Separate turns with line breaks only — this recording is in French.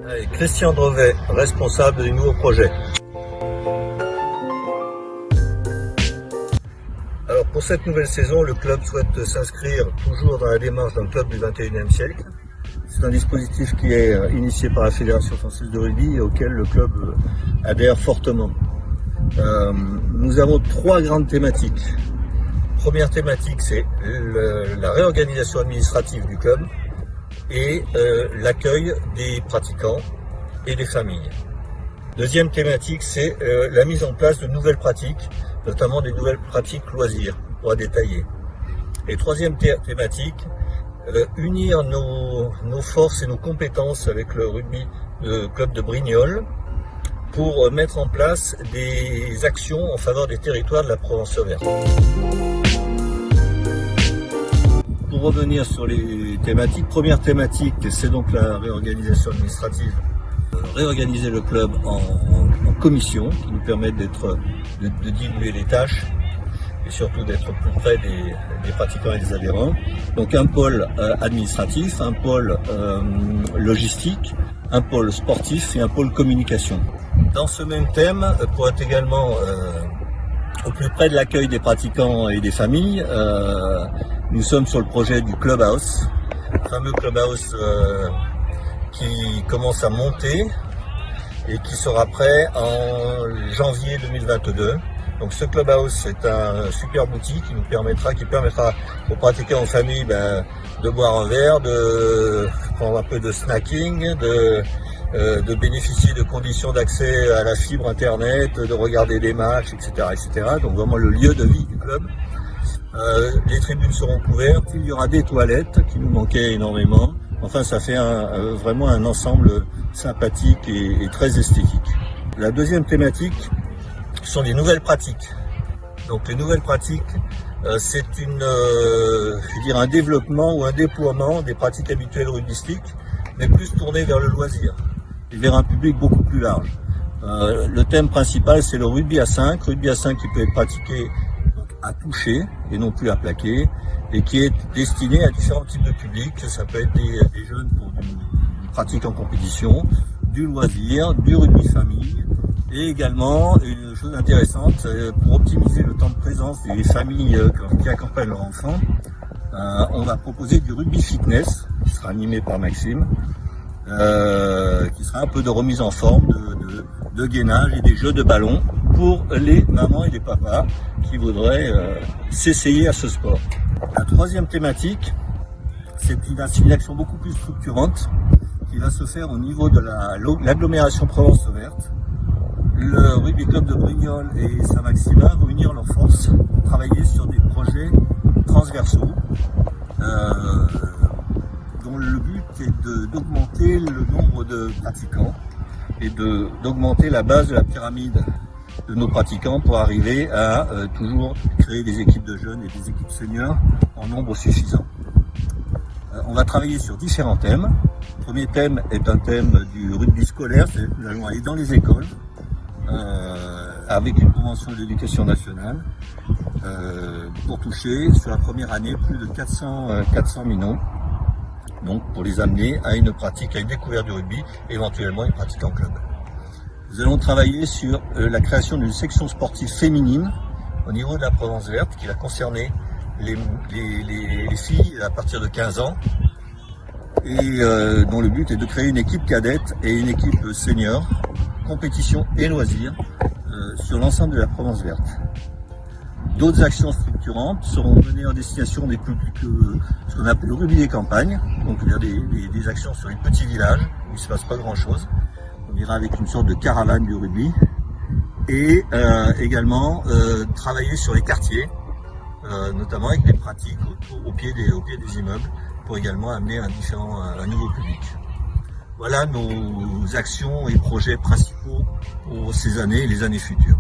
Allez, Christian Drevet, responsable du nouveau projet. Alors pour cette nouvelle saison, le club souhaite s'inscrire toujours dans la démarche d'un club du 21e siècle. C'est un dispositif qui est initié par la Fédération française de rugby et auquel le club adhère fortement. Nous avons trois grandes thématiques. Première thématique, c'est la réorganisation administrative du club et l'accueil des pratiquants et des familles. Deuxième thématique, c'est la mise en place de nouvelles pratiques, notamment des nouvelles pratiques loisirs, on va détailler. Et troisième thématique, unir nos forces et nos compétences avec le rugby club de Brignoles pour mettre en place des actions en faveur des territoires de la Provence verte. Pour revenir sur les thématiques, première thématique, c'est donc la réorganisation administrative. Réorganiser le club en commissions qui nous permettent de diluer les tâches et surtout d'être plus près des pratiquants et des adhérents. Donc un pôle administratif, un pôle logistique, un pôle sportif et un pôle communication. Dans ce même thème, pour être également au plus près de l'accueil des pratiquants et des familles, nous sommes sur le projet du Clubhouse, le fameux Clubhouse qui commence à monter et qui sera prêt en janvier 2022. Donc ce Clubhouse, c'est un super outil qui permettra aux pratiquants en famille de boire un verre, de prendre un peu de snacking, de bénéficier de conditions d'accès à la fibre internet, de regarder des matchs, etc., etc. Donc vraiment le lieu de vie du club. Les tribunes seront couvertes, il y aura des toilettes qui nous manquaient énormément. Enfin, ça fait vraiment un ensemble sympathique et très esthétique. La deuxième thématique sont les nouvelles pratiques. Donc les nouvelles pratiques, c'est un développement ou un déploiement des pratiques habituelles rugbystiques, mais plus tourné vers le loisir et vers un public beaucoup plus large. Le thème principal, c'est le rugby à 5 qui peut être pratiqué à toucher et non plus à plaquer, et qui est destiné à différents types de publics. Ça peut être des jeunes pour du pratique en compétition, du loisir, du rugby famille, et également une chose intéressante, pour optimiser le temps de présence des familles qui accompagnent leurs enfants, on va proposer du rugby fitness, qui sera animé par Maxime, qui sera un peu de remise en forme, de gainage et des jeux de ballon pour les mamans et les papas qui voudraient s'essayer à ce sport. La troisième thématique, c'est une action beaucoup plus structurante qui va se faire au niveau de l'agglomération Provence verte. Le rugby club de Brignoles et Saint-Maximin vont unir leurs forces pour travailler sur des projets transversaux dont le but est d'augmenter le nombre de pratiquants et d'augmenter la base de la pyramide de nos pratiquants pour arriver à toujours créer des équipes de jeunes et des équipes seniors en nombre suffisant. On va travailler sur différents thèmes. Le premier thème est un thème du rugby scolaire, c'est-à-dire que nous allons aller dans les écoles avec une convention de l'éducation nationale pour toucher sur la première année plus de 400 minons, donc pour les amener à une pratique, à une découverte du rugby, éventuellement une pratique en club. Nous allons travailler sur la création d'une section sportive féminine au niveau de la Provence verte qui va concerner les filles à partir de 15 ans et dont le but est de créer une équipe cadette et une équipe senior, compétition et loisirs sur l'ensemble de la Provence verte. D'autres actions structurantes seront menées en destination des publics, ce qu'on appelle le rugby des campagnes, donc il y a des actions sur les petits villages où il ne se passe pas grand chose. On ira avec une sorte de caravane du rugby et également travailler sur les quartiers, notamment avec des pratiques au pied des immeubles pour également amener un nouveau public. Voilà nos actions et projets principaux pour ces années et les années futures.